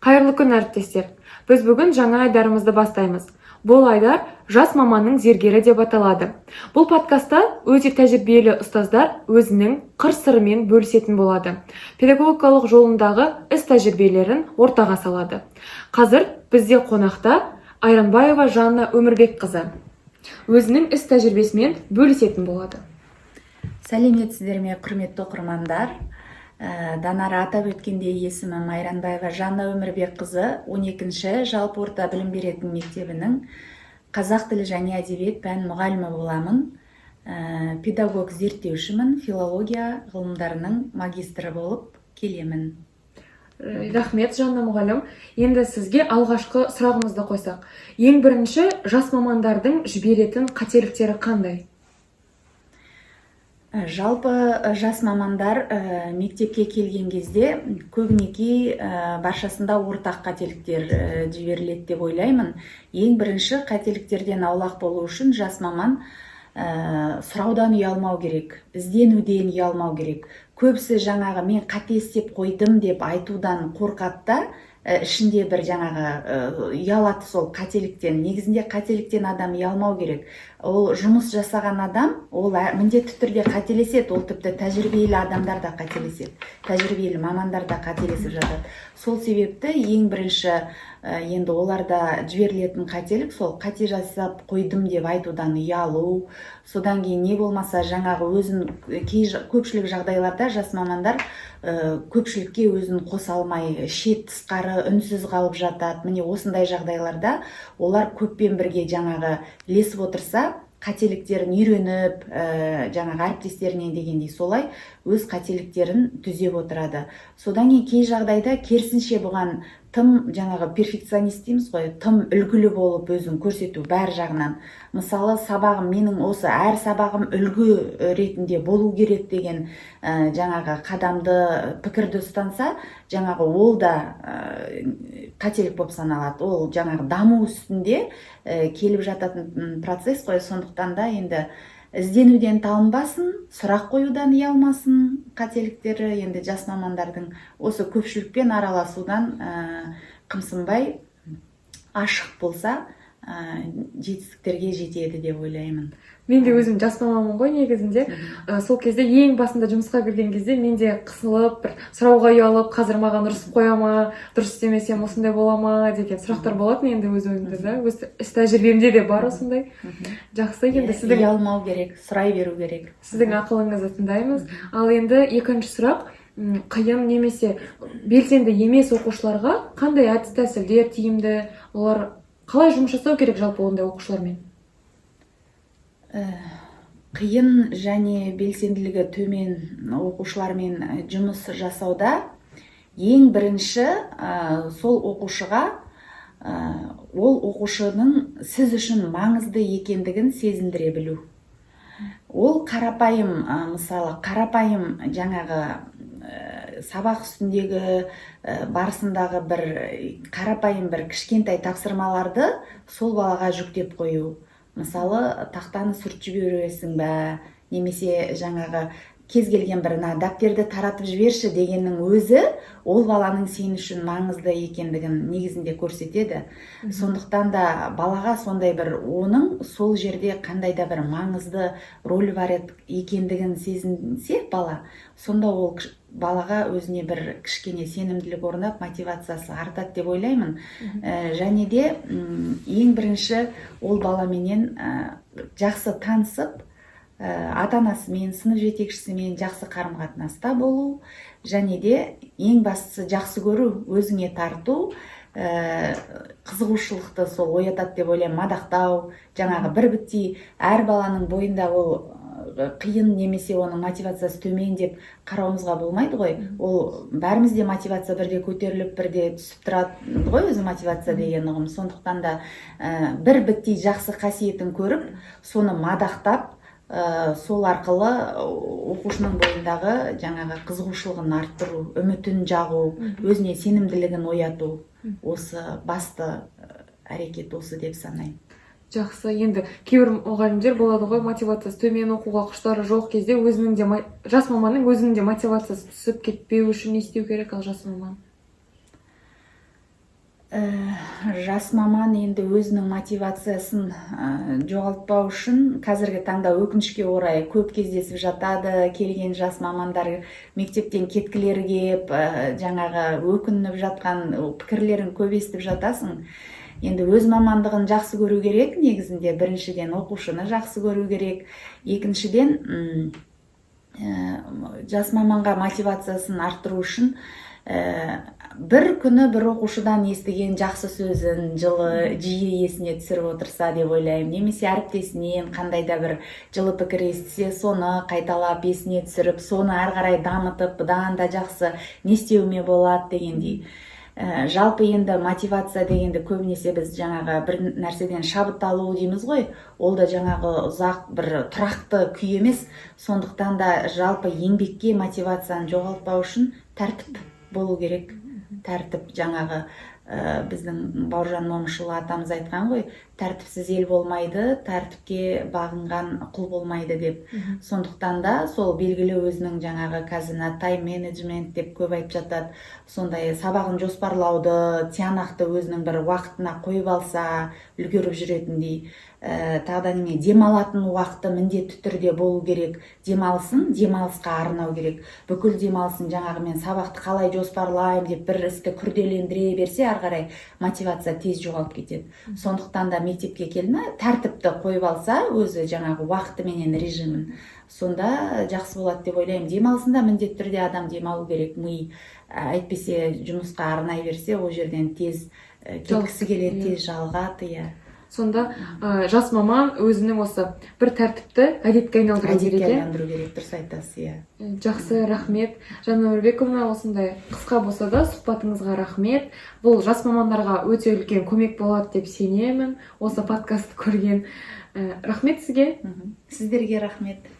Қайырлы күн әріптестер. Біз бүгін жаңа айдарымызды бастаймыз. Бұл айдар жас маманның зергері деп аталады. Бұл подкастта өте тәжірибелі ұстаздар өзінің қыр-сырымен бөлісетін болады. Педагогикалық жолындағы іс тәжірибелерін ортаға салады. Қазір бізде қонақта Айранбаева Жанна Өмірбекқызы өзінің іс тәжірибесімен бөлісетін болады. Сәлеметсіздер ме, құрметті оқырмандар. Данара атап өткендей, есімім Айранбаева Жанна Өмірбекқызы, 12-ші жалпы орта білім беретін мектебінің қазақ тілі және әдебиет пән мұғалімі боламын. Педагог зерттеушімін, филология ғылымдарының магистрі болып келемін. Рахмет, Жанна мұғалім. Енді сізге алғашқы сұрағымызды қойсақ. Ең бірінші, жас мамандардың жіберетін қателіктері қандай? Жалпы жас мамандар мектепке келген кезде көбінесе баршасында ортақ қателіктер жіберіледі деп ойлаймын. Ең бірінші қателіктерден аулақ болу үшін жас маман сұраудан ұялмау керек, ізденуден ұялмау керек. Көбісі жаңағы мен қате істеп қойдым деп айтудан қорқады да, ішінде бір жаңағы ұялады сол қателіктен. Негізінде қателіктен адам ұялмау керек. Ол жұмыс жасаған адам, ол міндетті түрде қателеседі, ол тіпті тәжірибелі адамдар да қателеседі, тәжірибелі мамандар да қателесіп жатады. Сол себепті ең бірінші енді оларда жіберілетін қателік сол қате жасап қойдым деп айтудан ұялу. Содан кейін не болмаса жаңағы өзін көпшілік жағдайларда жас мамандар көпшілікке өзін қоса алмай шет тысқары үнсіз қалып жатады. Міне осындай жағдайларда олар көппен бірге жаңағы ілесіп отырса, қателіктерін үйреніп, жаңағы әріптестерінен дегендей солай өз қателіктерін түзеп отырады. Содан кейін кей жағдайда керісінше бұған тым жаңағы перфекционист дейміз ғой, тым үлгілі болып өзін көрсету бәр жағынан. Мысалы, сабағым менің осы әр сабағым үлгі ретінде болу керек деген жаңағы қадамды пікірді ұстанса, жаңағы ол да қателік болып саналады. Ол жаңағы даму үстінде келіп жататын процесс қой. Сондықтан да енді ізденуден талынбасын, сұрақ қоюдан ұялмасын. Қателіктері енді жас мамандардың осы көпшілікпен араласудан қымсынбай ашық болса, жетістіктерге жетеді деп ойлаймын. Мен де өзім жас мамамын ғой негізінде. Сол кезде ең басында жұмысқа кірген кезде мен де қысылып, бір сұрауға ұялып, қазір маған ұрысып қоя ма, дұрыс істемесем осындай бола ма деген сұрақтар болатын енді өз ойымда да. Өз іс тәжірибемде де бар осындай. Жақсы, енді сіздің ұялмау керек, сұрай беру керек. Сіздің ақылыңызды тыңдаймыз. Ал енді екінші сұрақ, қиын немесе белсенді емес оқушыларға қандай әдіс тәсілдер тиімді, олар қалай жұмыс жасау керек жалпы ондай оқушылармен? Қиын және белсенділігі төмен оқушылармен жұмыс жасауда ең бірінші сол оқушыға ол оқушының сіз үшін маңызды екендігін сезіндіре білу. Ол қарапайым, мысалы, қарапайым жаңағы сабақ үстіндегі барысындағы бір қарапайым бір кішкентай тапсырмаларды сол балаға жүктеп қою. Мысалы, тақтаны сүртіп жібересің бе, немесе жаңағы кез келген бір дәптерді таратып жіберші дегеннің өзі ол баланың сен үшін маңызды екендігін негізінде көрсетеді. Сондықтан да балаға сондай бір оның сол жерде қандай да бір маңызды рөлі бар екендігін сезінсе бала, сонда ол балаға өзіне бір кішкене сенімділік орнап, мотивациясы артады деп ойлаймын. Және де ең бірінші ол баламенен жақсы танысып, ата-анасымен, сынып жетекшісімен жақсы қарым-қатынаста болу, және де ең бастысы жақсы көру, өзіңе тарту, қызығушылықты сол оятады деп ойлаймын, мадақтау, жаңағы бір бітти әр баланың бойында ол қиын немесе оның мотивациясы төмен деп қарауымызға болмайды ғой. Ол бәрімізде мотивация бірде көтеріліп, бірде түсіп тұрады ғой, өзі мотивация деген ұғым. Сондықтан да бір бітти жақсы қасиетін көріп, соны мадақтап, сол арқылы оқушының бойындағы жаңағы қызығушылығын арттыру, үмітін жағу, өзіне сенімділігін ояту, осы басты әрекет осы деп санаймын. Жақсы, енді кейбір мұғалімдер болады ғой, мотивациясы төмен, оқуға құштары жоқ кезде өзінің де жас маманның өзінің де мотивациясы түсіп кетпеу үшін не істеу керек ал жас маман? Жас маман енді өзінің мотивациясын жоғалтпау үшін қазіргі таңда өкінішке орай көп кездесіп жатады. Келген жас мамандар мектептен кеткілері кеп, жаңағы өкініп жатқан пікірлерін көп естіп жатасың. Енді өз мамандығын жақсы көру керек, негізінде біріншіден оқушыны жақсы көру керек, екіншіден жас маманға мотивациясын арттыру үшін бір күні бір оқушыдан естіген жақсы сөзін жылы жиі есіне түсіріп отырса деп ойлаймын. Немесе әріптесінен қандай да бір жылы пікір естісе, соны қайталап есіне түсіріп, соны ары қарай дамытып, бұдан да жақсы не істеуіме болады дегендей. Жалпы енді мотивация дегенді көбінесе біз жаңағы бір нәрседен шабыт алу дейміз ғой, ол да жаңағы ұзақ бір тұрақты күй емес. Сондықтан да жалпы еңбекке мотивацияны жоғалтпау үшін тәртіп болу керек. Тәртіп жаңағы біздің Бауыржан Момышұлы атамыз айтқан ғой, тәртіпсіз ел болмайды, тәртіпке бағынған құл болмайды деп. Сондықтан да сол белгілі өзінің жаңағы қазір тайм менеджмент деп көп айтып жатады. Сондай сабағын жоспарлауды, тиянақты өзінің бір уақытына қойып алса, үлгеріп жүретіндей. Тағы да демалатын уақыты міндетті түрде болу керек. Демалысын демалысқа арнау керек. Бүкіл демалысын жаңағы мен сабақты қалай жоспарлайым деп бір істі күрделендіре берсе, ары қарай мотивация тез жоғалып кетеді. Сондықтан да мектепке келді, тәртіпті қойып алса, өзі жаңағы уақыты менен режимін, сонда жақсы болады деп ойлаймын. Демалысында міндетті түрде адам демалу керек. Ми әйтпесе жұмысқа арнай берсе, ол жерден тез кеткісі келеді, тез жалығады. Сонда жас маман өзінің осы бір тәртіпті әдетке айналдыру керек. Әдетке айналдыру керек, дұрыс айтасыз. Жақсы, рахмет. Жанна Өмірбековна, осындай қысқа болса да сұхбатыңызға рахмет. Бұл жас мамандарға өте үлкен көмек болады деп сенемін. Осы подкастты көрген. Рахмет сізге. Сіздерге рахмет.